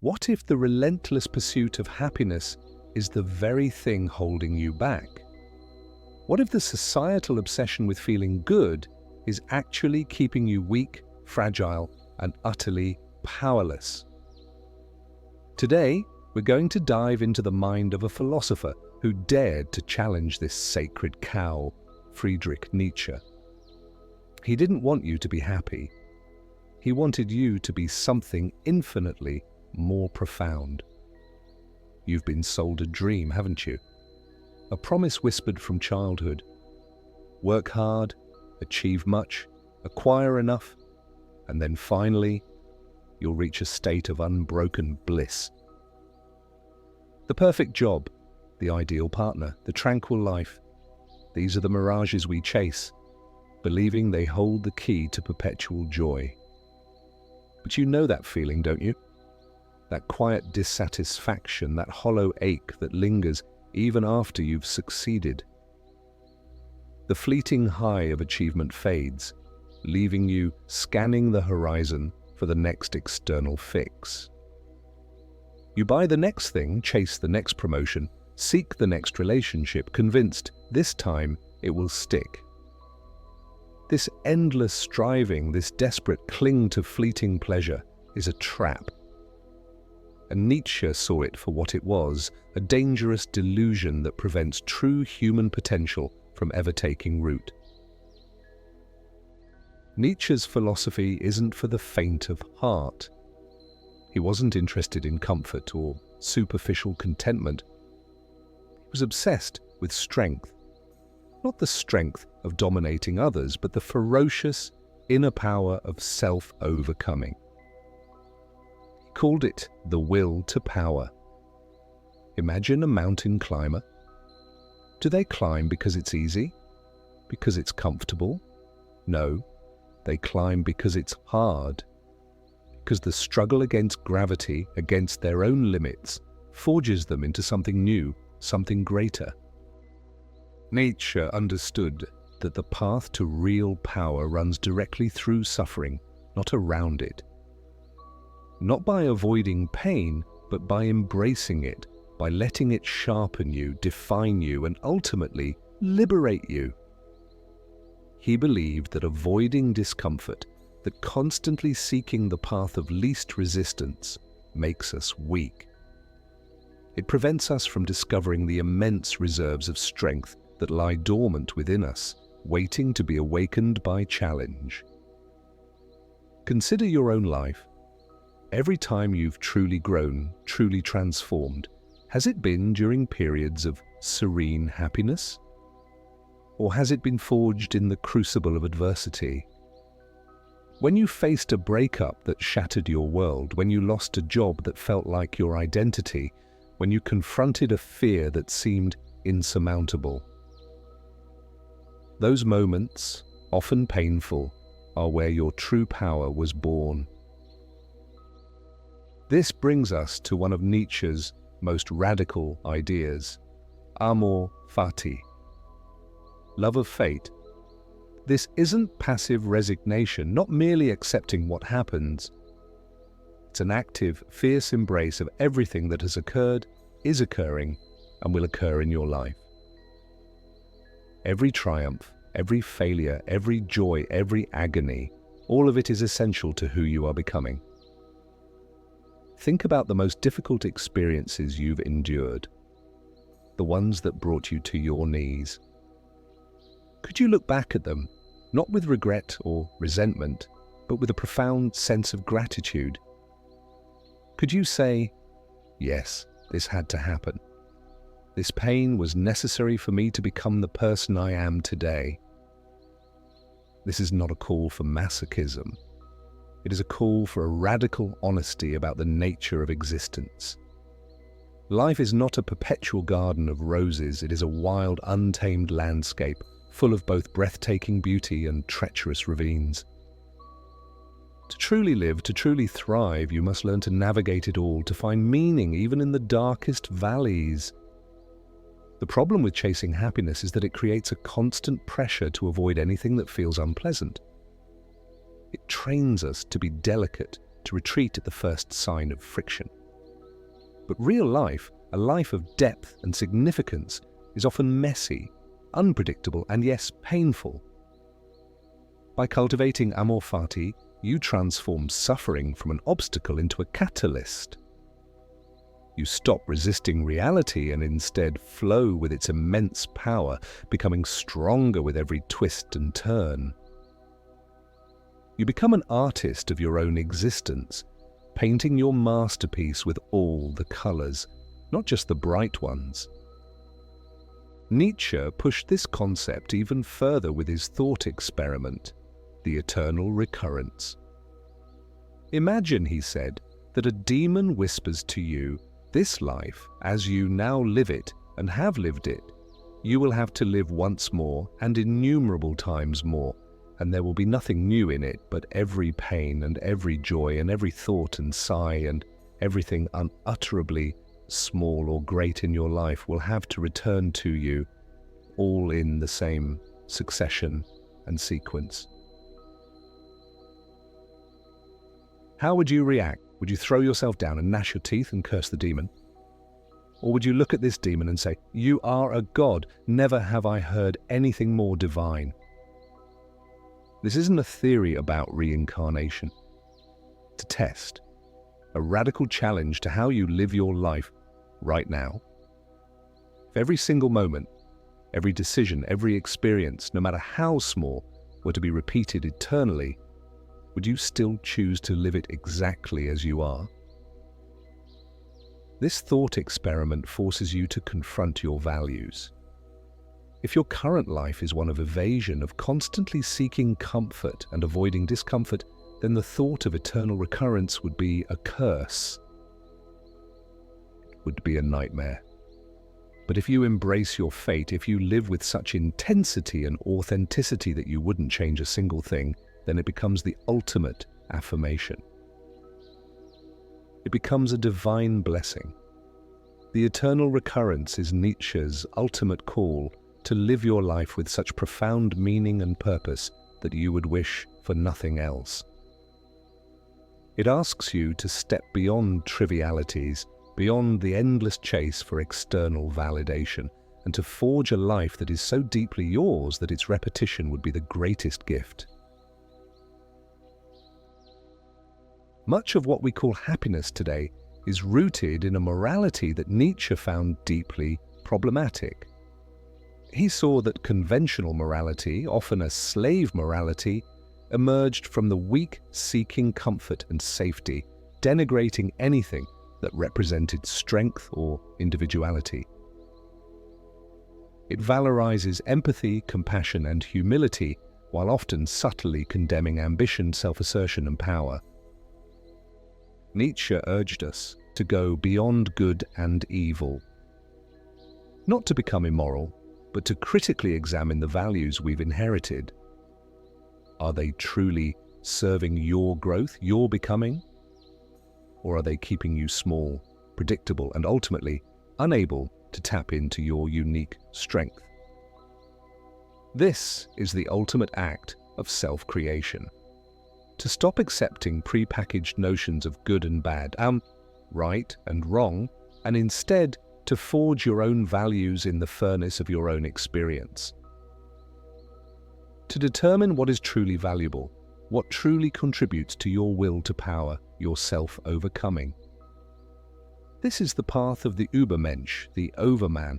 What if the relentless pursuit of happiness is the very thing holding you back? What if the societal obsession with feeling good is actually keeping you weak, fragile, and utterly powerless? Today, we're going to dive into the mind of a philosopher who dared to challenge this sacred cow, Friedrich Nietzsche. He didn't want you to be happy. He wanted you to be something infinitely more profound. You've been sold a dream, haven't you? A promise whispered from childhood. Work hard, achieve much, acquire enough, and then finally, you'll reach a state of unbroken bliss. The perfect job, the ideal partner, the tranquil life. These are the mirages we chase, believing they hold the key to perpetual joy. But you know that feeling, don't you? That quiet dissatisfaction, that hollow ache that lingers even after you've succeeded. The fleeting high of achievement fades, leaving you scanning the horizon for the next external fix. You buy the next thing, chase the next promotion, seek the next relationship, convinced this time it will stick. This endless striving, this desperate cling to fleeting pleasure is a trap. And Nietzsche saw it for what it was, a dangerous delusion that prevents true human potential from ever taking root. Nietzsche's philosophy isn't for the faint of heart. He wasn't interested in comfort or superficial contentment. He was obsessed with strength. Not the strength of dominating others, but the ferocious inner power of self-overcoming. He called it the will to power. Imagine a mountain climber. Do they climb because it's easy? Because it's comfortable? No, they climb because it's hard. Because the struggle against gravity, against their own limits, forges them into something new, something greater. Nietzsche understood that the path to real power runs directly through suffering, not around it. Not by avoiding pain, but by embracing it, by letting it sharpen you, define you, and ultimately liberate you. He believed that avoiding discomfort, that constantly seeking the path of least resistance, makes us weak. It prevents us from discovering the immense reserves of strength that lie dormant within us, waiting to be awakened by challenge. Consider your own life. Every time you've truly grown, truly transformed, has it been during periods of serene happiness? Or has it been forged in the crucible of adversity? When you faced a breakup that shattered your world, when you lost a job that felt like your identity, when you confronted a fear that seemed insurmountable, those moments, often painful, are where your true power was born. This brings us to one of Nietzsche's most radical ideas, Amor Fati, love of fate. This isn't passive resignation, not merely accepting what happens. It's an active, fierce embrace of everything that has occurred, is occurring, and will occur in your life. Every triumph, every failure, every joy, every agony, all of it is essential to who you are becoming. Think about the most difficult experiences you've endured, the ones that brought you to your knees. Could you look back at them, not with regret or resentment, but with a profound sense of gratitude? Could you say, yes, this had to happen. This pain was necessary for me to become the person I am today. This is not a call for masochism. It is a call for a radical honesty about the nature of existence. Life is not a perpetual garden of roses. It is a wild, untamed landscape, full of both breathtaking beauty and treacherous ravines. To truly live, to truly thrive, you must learn to navigate it all, to find meaning even in the darkest valleys. The problem with chasing happiness is that it creates a constant pressure to avoid anything that feels unpleasant. It trains us to be delicate, to retreat at the first sign of friction. But real life, a life of depth and significance, is often messy, unpredictable, and yes, painful. By cultivating Amor Fati, you transform suffering from an obstacle into a catalyst. You stop resisting reality and instead flow with its immense power, becoming stronger with every twist and turn. You become an artist of your own existence, painting your masterpiece with all the colors, not just the bright ones. Nietzsche pushed this concept even further with his thought experiment, the Eternal Recurrence. Imagine, he said, that a demon whispers to you, this life, as you now live it and have lived it, you will have to live once more and innumerable times more, and there will be nothing new in it but every pain and every joy and every thought and sigh and everything unutterably small or great in your life will have to return to you, all in the same succession and sequence. How would you react? Would you throw yourself down and gnash your teeth and curse the demon? Or would you look at this demon and say, "You are a god, never have I heard anything more divine"? This isn't a theory about reincarnation. It's a test, a radical challenge to how you live your life right now. If every single moment, every decision, every experience, no matter how small, were to be repeated eternally, would you still choose to live it exactly as you are? This thought experiment forces you to confront your values. If your current life is one of evasion, of constantly seeking comfort and avoiding discomfort, then the thought of eternal recurrence would be a curse. It would be a nightmare. But if you embrace your fate, if you live with such intensity and authenticity that you wouldn't change a single thing, then it becomes the ultimate affirmation. It becomes a divine blessing. The eternal recurrence is Nietzsche's ultimate call to live your life with such profound meaning and purpose that you would wish for nothing else. It asks you to step beyond trivialities, beyond the endless chase for external validation, and to forge a life that is so deeply yours that its repetition would be the greatest gift. Much of what we call happiness today is rooted in a morality that Nietzsche found deeply problematic. He saw that conventional morality, often a slave morality, emerged from the weak seeking comfort and safety, denigrating anything that represented strength or individuality. It valorizes empathy, compassion, and humility, while often subtly condemning ambition, self-assertion, and power. Nietzsche urged us to go beyond good and evil. Not to become immoral, but to critically examine the values we've inherited. Are they truly serving your growth, your becoming? Or are they keeping you small, predictable, and ultimately unable to tap into your unique strength? This is the ultimate act of self-creation. To stop accepting prepackaged notions of good and bad, right and wrong, and instead to forge your own values in the furnace of your own experience. To determine what is truly valuable, what truly contributes to your will to power, your self-overcoming. This is the path of the Übermensch, the overman,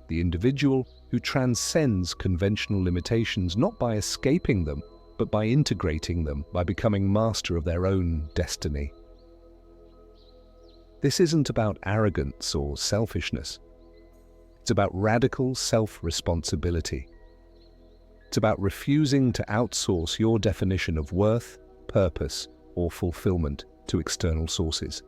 the individual who transcends conventional limitations not by escaping them, but by integrating them, by becoming master of their own destiny. This isn't about arrogance or selfishness. It's about radical self-responsibility. It's about refusing to outsource your definition of worth, purpose, or fulfillment to external sources.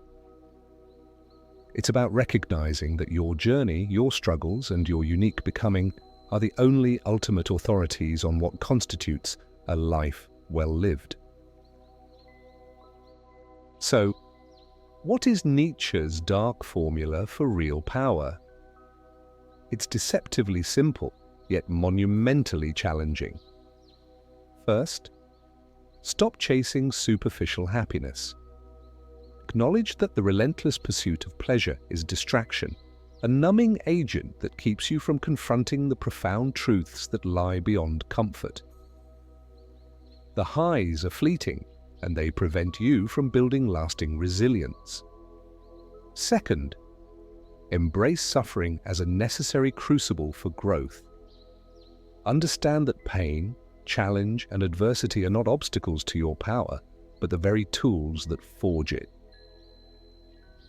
It's about recognizing that your journey, your struggles, and your unique becoming are the only ultimate authorities on what constitutes a life well lived. So, what is Nietzsche's dark formula for real power? It's deceptively simple, yet monumentally challenging. First, stop chasing superficial happiness. Acknowledge that the relentless pursuit of pleasure is distraction, a numbing agent that keeps you from confronting the profound truths that lie beyond comfort. The highs are fleeting, and they prevent you from building lasting resilience. Second, embrace suffering as a necessary crucible for growth. Understand that pain, challenge, and adversity are not obstacles to your power, but the very tools that forge it.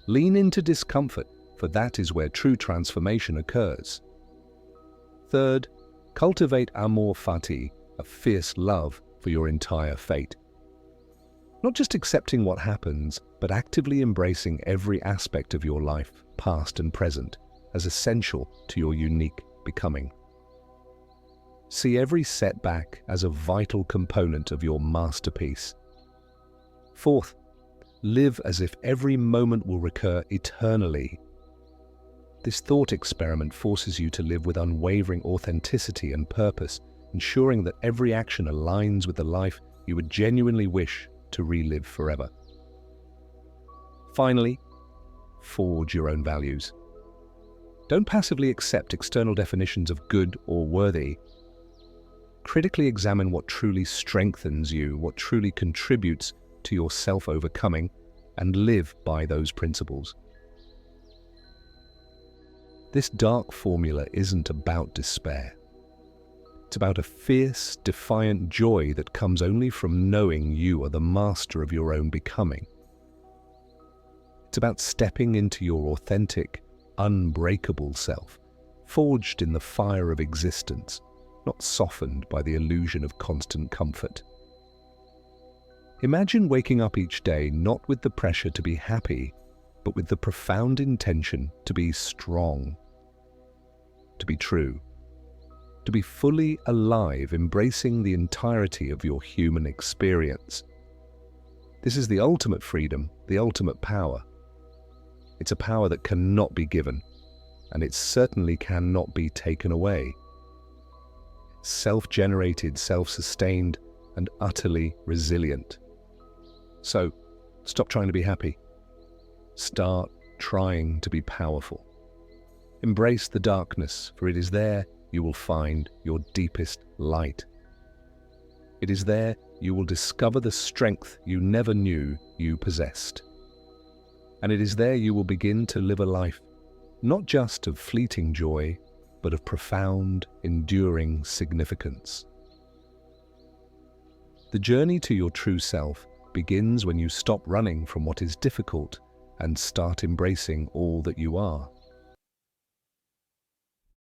Lean into discomfort, for that is where true transformation occurs. Third, cultivate Amor Fati, a fierce love for your entire fate. Not just accepting what happens, but actively embracing every aspect of your life, past and present, as essential to your unique becoming. See every setback as a vital component of your masterpiece. Fourth, live as if every moment will recur eternally. This thought experiment forces you to live with unwavering authenticity and purpose, ensuring that every action aligns with the life you would genuinely wish to relive forever. Finally, forge your own values. Don't passively accept external definitions of good or worthy. Critically examine what truly strengthens you, what truly contributes to your self-overcoming, and live by those principles. This dark formula isn't about despair. It's about a fierce, defiant joy that comes only from knowing you are the master of your own becoming. It's about stepping into your authentic, unbreakable self, forged in the fire of existence, not softened by the illusion of constant comfort. Imagine waking up each day not with the pressure to be happy, but with the profound intention to be strong, to be true, to be fully alive, embracing the entirety of your human experience. This is the ultimate freedom, the ultimate power. It's a power that cannot be given, and it certainly cannot be taken away. Self-generated, self-sustained, and utterly resilient. So, stop trying to be happy. Start trying to be powerful. Embrace the darkness, for it is there you will find your deepest light. It is there you will discover the strength you never knew you possessed. And it is there you will begin to live a life not just of fleeting joy, but of profound, enduring significance. The journey to your true self begins when you stop running from what is difficult and start embracing all that you are.